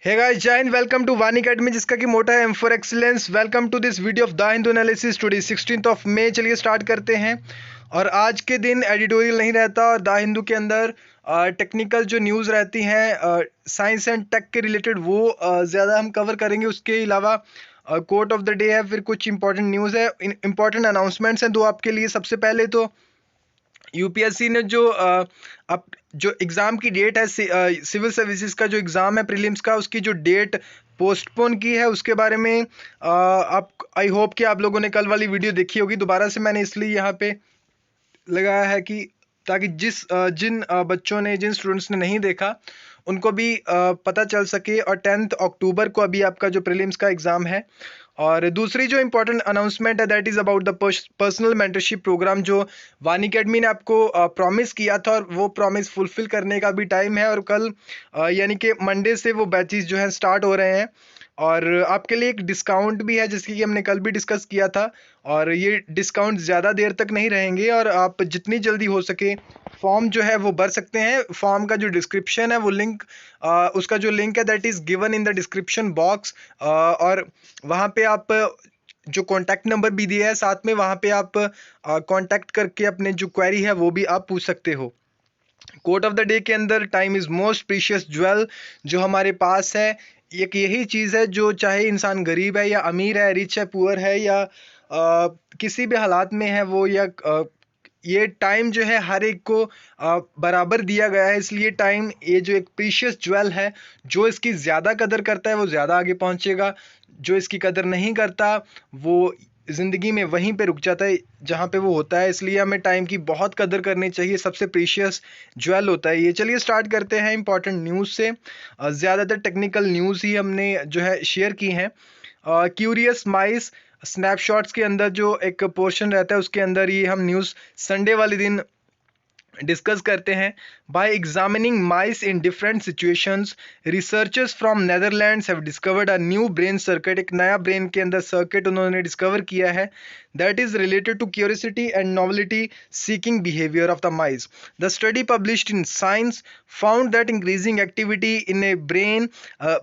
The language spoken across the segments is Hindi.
हे गाइस, जय हिंद। वेलकम टू वानी अकेडमी, जिसका कि मोटा है aim for excellence. Welcome to this video of the Hindu analysis today 16th of May. चलिए स्टार्ट करते हैं। और आज के दिन एडिटोरियल नहीं रहता और द हिंदू के अंदर टेक्निकल जो न्यूज़ रहती हैं साइंस एंड टेक के रिलेटेड वो ज़्यादा हम कवर करेंगे। उसके अलावा कोट ऑफ द डे है, फिर कुछ इंपॉर्टेंट न्यूज़ है, इंपॉर्टेंट अनाउंसमेंट्स हैं दो आपके लिए। सबसे पहले तो यूपीएससी ने जो अब जो एग्ज़ाम की डेट है, सिविल सर्विसेज का जो एग्ज़ाम है प्रीलिम्स का, उसकी जो डेट पोस्टपोन की है उसके बारे में आप आई होप कि आप लोगों ने कल वाली वीडियो देखी होगी। दोबारा से मैंने इसलिए यहाँ पे लगाया है कि ताकि जिन बच्चों ने, जिन स्टूडेंट्स ने नहीं देखा, उनको भी पता चल सके। और 10 अक्टूबर को अभी आपका जो प्रीलिम्स का एग्ज़ाम है। और दूसरी जो इंपॉर्टेंट अनाउंसमेंट है that is about the personal mentorship programme, जो वानी अकेडमी ने आपको प्रॉमिस किया था, और वो प्रॉमिस फुलफिल करने का भी टाइम है। और कल यानी कि मंडे से वो बैचेस जो हैं स्टार्ट हो रहे हैं। और आपके लिए एक डिस्काउंट भी है, जिसकी कि हमने कल भी डिस्कस किया था। और ये डिस्काउंट ज़्यादा देर तक नहीं रहेंगे, और आप जितनी जल्दी हो सके फॉर्म जो है वो भर सकते हैं। फॉर्म का जो डिस्क्रिप्शन है वो लिंक, उसका जो लिंक है that is given in the description box. और वहाँ पे आप जो कॉन्टैक्ट नंबर भी दिया है साथ में, वहाँ पे आप कॉन्टैक्ट करके अपने जो क्वेरी है वो भी आप पूछ सकते हो। कोट ऑफ द डे के अंदर time is most precious jewel जो हमारे पास है। एक यही चीज़ है जो, चाहे इंसान गरीब है या अमीर है, रिच है पुअर है, या किसी भी हालात में है वो, या ये टाइम जो है हर एक को बराबर दिया गया है। इसलिए टाइम, ये जो एक प्रीशियस ज्वेल है, जो इसकी ज़्यादा कदर करता है वो ज़्यादा आगे पहुंचेगा। जो इसकी कदर नहीं करता वो ज़िंदगी में वहीं पे रुक जाता है जहाँ पे वो होता है। इसलिए हमें टाइम की बहुत कदर करनी चाहिए, सबसे प्रीशियस ज्वेल होता है ये। चलिए स्टार्ट करते हैं इंपॉर्टेंट न्यूज़ से। ज़्यादातर टेक्निकल न्यूज़ ही हमने जो है शेयर की हैं। क्यूरियस माइस स्नैपशॉट्स के अंदर जो एक पोर्शन रहता है उसके अंदर ये हम न्यूज़ संडे वाले दिन डिस्कस करते हैं। Bye examining mice in different situations, researchers from Netherlands have discovered a new brain circuit. एक नया ब्रेन के अंदर सर्किट उन्होंने डिस्कवर किया है that is related to curiosity and novelty seeking behaviour of the mice. The study published in science found that increasing activity in a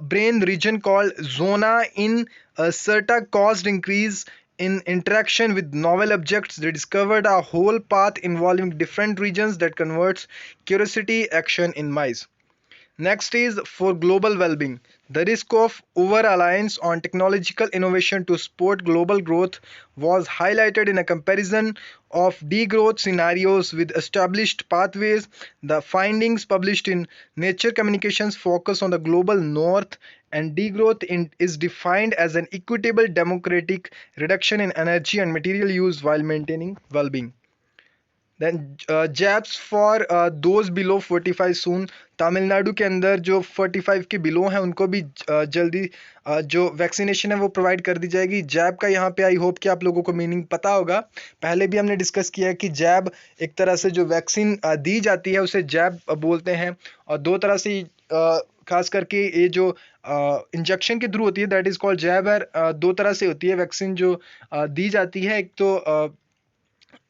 brain region called zona in certa caused increase in interaction with novel objects. They discovered a whole path involving different regions that converts curiosity action in mice. Next is for global well-being. The risk of over-reliance on technological innovation to support global growth was highlighted in a comparison of degrowth scenarios with established pathways. The findings published in Nature Communications focus on the global north, and is defined as an equitable democratic reduction in energy and material use while maintaining well-being. Then jabs for those below 45 soon. Tamil Nadu के अंदर जो 45 के बिलो हैं उनको भी जल्दी जो वैक्सीनेशन है वो प्रोवाइड कर दी जाएगी। जैब का यहाँ पे आई होप कि आप लोगों को मीनिंग पता होगा। पहले भी हमने डिस्कस किया है कि जैब एक तरह से जो वैक्सीन दी जाती है उसे जैब बोलते हैं। और दो तरह से खास करके ये जो इंजेक्शन के थ्रू होती है दैट इज़ कॉल्ड जैब। दो तरह से होती है वैक्सीन जो दी जाती है, एक तो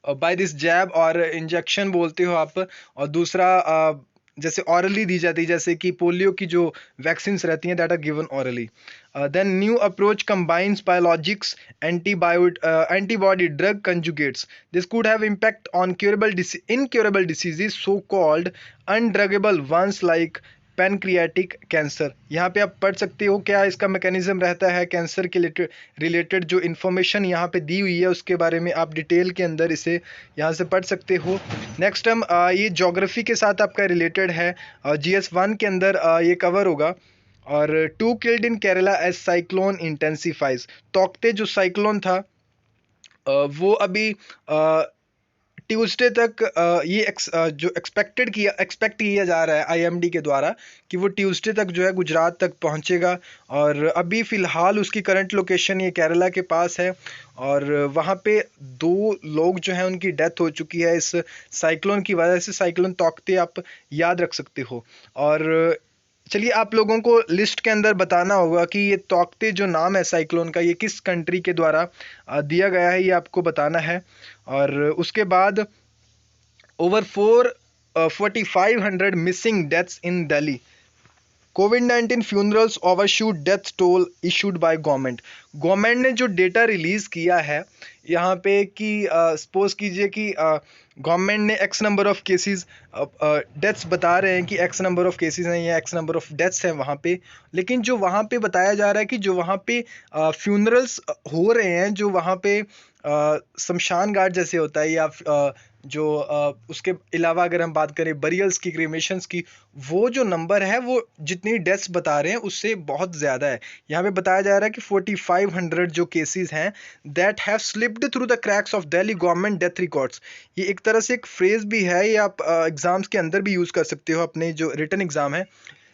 बाय दिस जैब और इंजेक्शन बोलते हो आप, और दूसरा जैसे ऑरली दी जाती है, जैसे कि पोलियो की जो वैक्सीन रहती हैं that are given orally. Then new approach combines biologics antibody drug conjugates. This could have impact on incurable diseases so called undruggable ones like pancreatic cancer. यहाँ पे आप पढ़ सकते हो क्या इसका मैकेनिज्म रहता है। कैंसर के रिलेटेड जो इन्फॉर्मेशन यहाँ पे दी हुई है उसके बारे में आप डिटेल के अंदर इसे यहाँ से पढ़ सकते हो। नेक्स्ट हम ये ज्योग्राफी के साथ आपका रिलेटेड है, GS1 के अंदर ये कवर होगा। और 2 killed in Kerala as cyclone intensifies. Tauktae जो साइक्लोन था वो अभी ट्यूसडे तक जो एक्सपेक्ट किया जा रहा है आईएमडी के द्वारा कि वो ट्यूसडे तक जो है गुजरात तक पहुंचेगा। और अभी फ़िलहाल उसकी करंट लोकेशन ये केरला के पास है। और वहाँ पे 2 लोग जो हैं उनकी डेथ हो चुकी है इस साइक्लोन की वजह से। साइक्लोन तोक्ते आप याद रख सकते हो। और चलिए आप लोगों को लिस्ट के अंदर बताना होगा कि ये तोक्ते जो नाम है साइक्लोन का, ये किस कंट्री के द्वारा दिया गया है, ये आपको बताना है। और उसके बाद over 4500 missing deaths in Delhi. Covid funerals overshoot death toll issued by government ने जो डेटा रिलीज़ किया है यहाँ पे कि सपोज कीजिए कि गवर्नमेंट ने x number of cases deaths बता रहे हैं कि एक्स नंबर ऑफ केसेस हैं या एक्स नंबर ऑफ डेथ्स हैं वहाँ पे, लेकिन जो वहाँ पे बताया जा रहा है कि जो वहाँ पे फ्यूनरल्स हो रहे हैं, जो वहाँ पे शमशान घाट जैसे होता है या जो उसके अलावा अगर हम बात करें बरियल्स की, क्रीमेशंस की, वो जो नंबर है वो जितनी डेथ्स बता रहे हैं उससे बहुत ज़्यादा है। यहाँ पे बताया जा रहा है कि 4500 जो केसेस हैं that have slipped through the cracks of Delhi government death records. ये एक तरह से एक फ्रेज भी है, ये आप एग्जाम्स के अंदर भी यूज़ कर सकते हो, अपने जो रिटन एग्जाम है।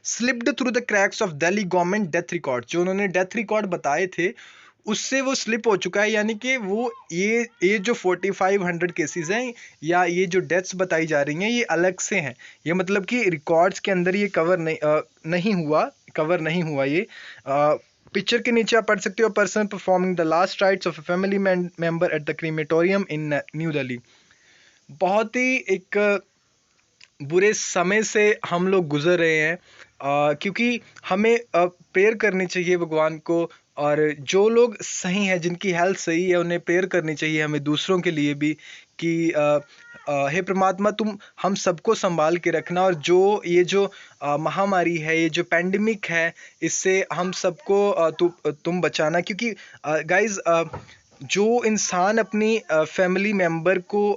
Slipped through the cracks of Delhi government death record, जो उन्होंने डेथ रिकॉर्ड बताए थे उससे वो स्लिप हो चुका है, यानी कि वो ये जो 4500 केसेस हैं या ये जो डेथ्स बताई जा रही हैं ये अलग से हैं। ये मतलब कि रिकॉर्ड्स के अंदर ये कवर नहीं हुआ ये। पिक्चर के नीचे आप पढ़ सकते हो, person performing the last rites of a family member at the crematorium in new Delhi. बहुत ही एक बुरे समय से हम लोग गुजर रहे हैं, क्योंकि हमें प्रेयर करनी चाहिए भगवान को, और जो लोग सही हैं, जिनकी हेल्थ सही है, उन्हें प्रेयर करनी चाहिए हमें दूसरों के लिए भी कि हे परमात्मा तुम हम सबको संभाल के रखना, और जो ये जो महामारी है, ये जो पेंडेमिक है, इससे हम सबको तुम बचाना। क्योंकि गाइज जो इंसान अपनी फैमिली मेंबर को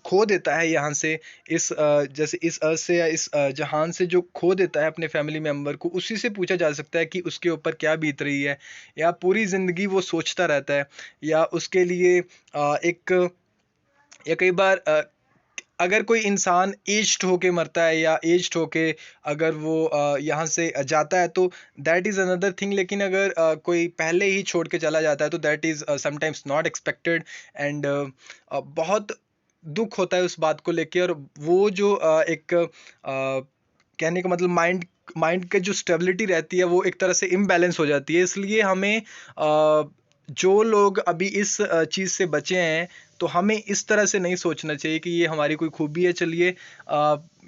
खो देता है यहाँ से, इस जैसे इस अर्थ से या इस जहान से जो खो देता है अपने फैमिली मेंबर को, उसी से पूछा जा सकता है कि उसके ऊपर क्या बीत रही है, या पूरी ज़िंदगी वो सोचता रहता है, या उसके लिए एक या कई बार अगर कोई इंसान एज्ड होके मरता है या एज्ड होके अगर वो यहाँ से जाता है तो दैट इज़ अनदर थिंग, लेकिन अगर कोई पहले ही छोड़ के चला जाता है तो that is sometimes not expected, and बहुत दुख होता है उस बात को लेके। और वो जो एक कहने का मतलब माइंड की जो स्टेबिलिटी रहती है वो एक तरह से इम्बैलेंस हो जाती है। इसलिए हमें जो लोग अभी इस चीज़ से बचे हैं तो हमें इस तरह से नहीं सोचना चाहिए कि ये हमारी कोई खूबी है, चलिए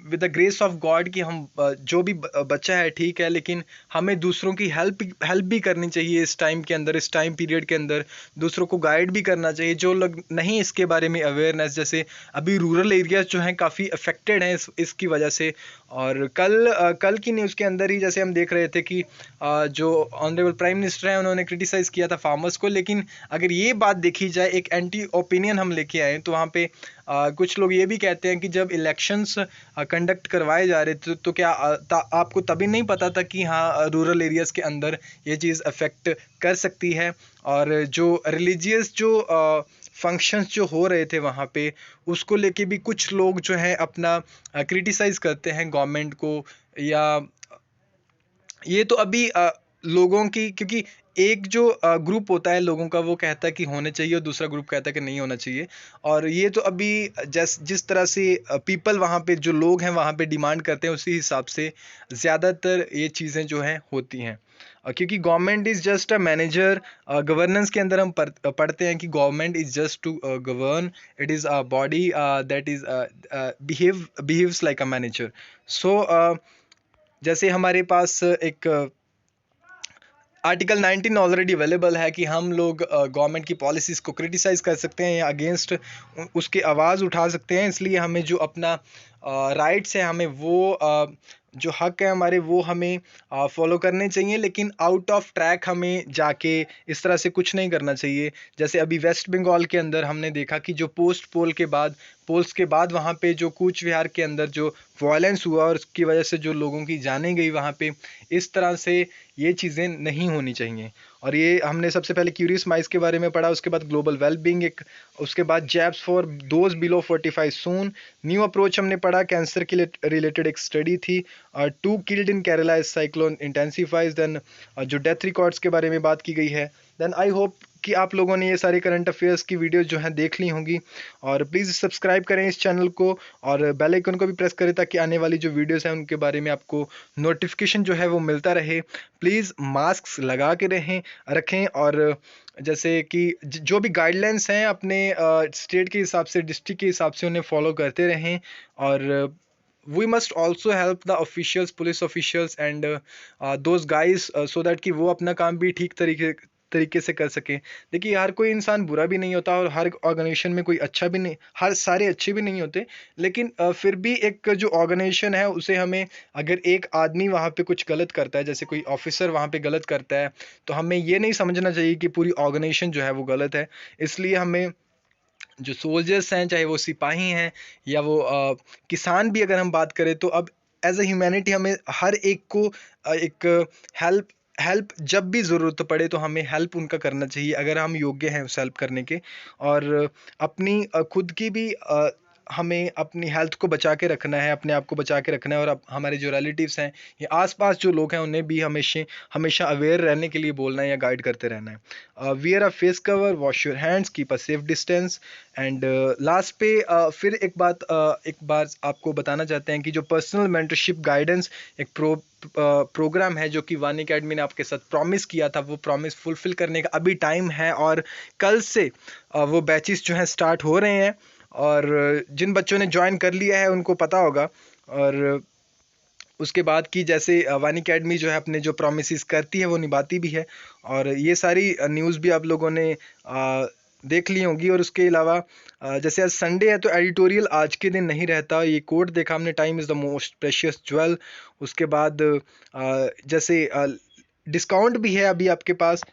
with the grace of God कि हम जो भी बचा है ठीक है, लेकिन हमें दूसरों की हेल्प भी करनी चाहिए इस टाइम के अंदर, इस टाइम पीरियड के अंदर दूसरों को गाइड भी करना चाहिए जो लोग नहीं इसके बारे में अवेयरनेस। जैसे अभी रूरल एरियाज जो हैं काफ़ी अफेक्टेड हैं इसकी वजह से। और कल की न्यूज़ के अंदर ही जैसे हम देख रहे थे कि जो ऑनरेबल प्राइम मिनिस्टर हैं उन्होंने क्रिटिसाइज़ किया था फार्मर्स को, लेकिन अगर ये बात देखी जाए, एक एंटी ओपिनियन हम लेके आए तो वहाँ पे कुछ लोग ये भी कहते हैं कि जब इलेक्शंस कंडक्ट करवाए जा रहे थे तो क्या आपको तभी नहीं पता था कि हाँ रूरल एरियाज़ के अंदर ये चीज़ अफेक्ट कर सकती है। और जो रिलीजियस जो फंक्शंस जो हो रहे थे वहाँ पे, उसको लेके भी कुछ लोग जो हैं अपना क्रिटिसाइज़ करते हैं गवर्नमेंट को। या ये तो अभी लोगों की, क्योंकि एक जो ग्रुप होता है लोगों का वो कहता है कि होने चाहिए और दूसरा ग्रुप कहता है कि नहीं होना चाहिए। और ये तो अभी जिस तरह से पीपल वहाँ पे जो लोग हैं वहाँ पे डिमांड करते हैं उसी हिसाब से ज़्यादातर ये चीज़ें जो हैं होती हैं। क्योंकि government is just a manager, governance के अंदर हम पढ़ते हैं कि government is just to govern, it is a body that is behaves like a manager. So जैसे हमारे पास एक आर्टिकल 19 ऑलरेडी अवेलेबल है कि हम लोग गवर्नमेंट की पॉलिसीज़ को क्रिटिसाइज़ कर सकते हैं या अगेंस्ट उसकी आवाज़ उठा सकते हैं। इसलिए हमें जो अपना राइट्स है, हमें वो जो हक है हमारे, वो हमें फॉलो करने चाहिए, लेकिन आउट ऑफ ट्रैक हमें जाके इस तरह से कुछ नहीं करना चाहिए। जैसे अभी वेस्ट बंगाल के अंदर हमने देखा कि जो पोल्स के बाद वहाँ पे जो कूच विहार के अंदर जो वायलेंस हुआ और उसकी वजह से जो लोगों की जानें गई वहाँ पे, इस तरह से ये चीज़ें नहीं होनी चाहिए। और ये हमने सबसे पहले क्यूरियस माइस के बारे में पढ़ा, उसके बाद ग्लोबल वेलबींग एक, उसके बाद jabs for those below 45 soon, new approach हमने पढ़ा, कैंसर के रिलेटेड एक स्टडी थी, 2 killed in Kerala as cyclone intensifies, then जो डेथ रिकॉर्ड्स के बारे में बात की गई है। देन आई होप कि आप लोगों ने ये सारे करंट अफेयर्स की वीडियोस जो हैं देख ली होंगी, और प्लीज़ सब्सक्राइब करें इस चैनल को और बेल आइकन को भी प्रेस करें ताकि आने वाली जो वीडियोस हैं उनके बारे में आपको नोटिफिकेशन जो है वो मिलता रहे। प्लीज़ मास्क लगा के रखें, और जैसे कि जो भी गाइडलाइंस हैं अपने स्टेट के हिसाब से, डिस्ट्रिक्ट के हिसाब से उन्हें फॉलो करते रहें, और we must also help the officials, police officials and those guys, so that कि वो अपना काम भी ठीक तरीके से कर सके। देखिए हर कोई इंसान बुरा भी नहीं होता और हर ऑर्गेनाइजेशन में कोई अच्छा भी नहीं, हर सारे अच्छे भी नहीं होते, लेकिन फिर भी एक जो ऑर्गेनाइजेशन है उसे हमें, अगर एक आदमी वहाँ पे कुछ गलत करता है, जैसे कोई ऑफिसर वहाँ पे गलत करता है, तो हमें ये नहीं समझना चाहिए कि पूरी ऑर्गेनाइजेशन जो है वो गलत है। इसलिए हमें जो सोल्जर्स हैं, चाहे वो सिपाही हैं या वो किसान भी अगर हम बात करें, तो अब एज अ ह्यूमैनिटी हमें हर एक को एक हेल्प हेल्प जब भी ज़रूरत पड़े तो हमें हेल्प उनका करना चाहिए, अगर हम योग्य हैं उस हेल्प करने के। और अपनी खुद की भी हमें अपनी हेल्थ को बचा के रखना है, अपने आप को बचा के रखना है, और अब हमारे जो रिलेटिव्स हैं या आसपास जो लोग हैं उन्हें भी हमेशा हमेशा अवेयर रहने के लिए बोलना है या गाइड करते रहना है। Wear a face cover, wash your hands, keep a safe distance. And last पे फिर एक बार आपको बताना चाहते हैं कि जो पर्सनल मेंटरशिप गाइडेंस एक प्रोग्राम है जो कि वानी अकेडमी ने आपके साथ प्रॉमिस किया था, वो प्रॉमिस फुलफिल करने का अभी टाइम है, और कल से वो बैचेस जो हैं स्टार्ट हो रहे हैं। और जिन बच्चों ने ज्वाइन कर लिया है उनको पता होगा। और उसके बाद की जैसे वानी अकेडमी जो है अपने जो प्रोमिस करती है वो निभाती भी है। और ये सारी न्यूज़ भी आप लोगों ने देख ली होंगी। और उसके अलावा जैसे आज संडे है तो एडिटोरियल आज के दिन नहीं रहता, ये कोट देखा हमने, time is the most precious jewel. उसके बाद जैसे डिस्काउंट भी है अभी आपके पास,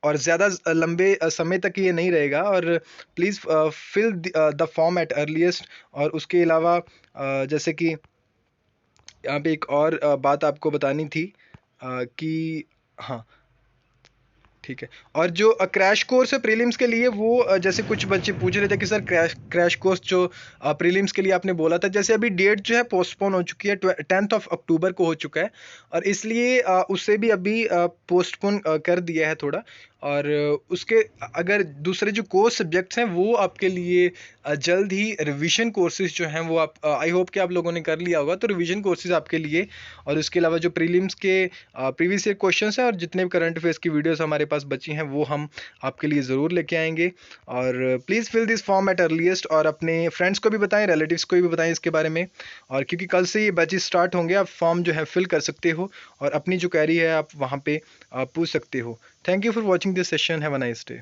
और ज़्यादा लंबे समय तक ये नहीं रहेगा। और please fill the form at earliest. और उसके अलावा जैसे कि यहाँ पे एक और बात आपको बतानी थी कि हाँ, ठीक है। और जो क्रैश कोर्स है प्रीलिम्स के लिए, वो जैसे कुछ बच्चे पूछ रहे थे कि सर क्रैश कोर्स जो प्रीलिम्स के लिए आपने बोला था, जैसे अभी डेट जो है पोस्टपोन हो चुकी है, 10 अक्टूबर को हो चुका है, और इसलिए उसे भी अभी पोस्टपोन कर दिया है थोड़ा। और उसके अगर दूसरे जो कोर्स सब्जेक्ट्स हैं वो आपके लिए जल्द ही रिवीजन कोर्सेज जो हैं वो आप, आई होप कि आप लोगों ने कर लिया होगा, तो रिवीजन कोर्सेज आपके लिए। और उसके अलावा जो प्रीलिम्स के प्रीवियस ईयर क्वेश्चंस हैं और जितने भी करंट अफेयर्स की वीडियोस हमारे पास बची हैं वो हम आपके लिए ज़रूर लेके आएंगे। और please fill this form at earliest, और अपने फ्रेंड्स को भी बताएं, रिलेटिव्स को भी बताएं इसके बारे में। और क्योंकि कल से ये बैचेस स्टार्ट होंगे, आप फॉर्म जो है फिल कर सकते हो और अपनी जो क्वेरी है आप वहाँ पे पूछ सकते हो। Thank you for watching this session, have a nice day.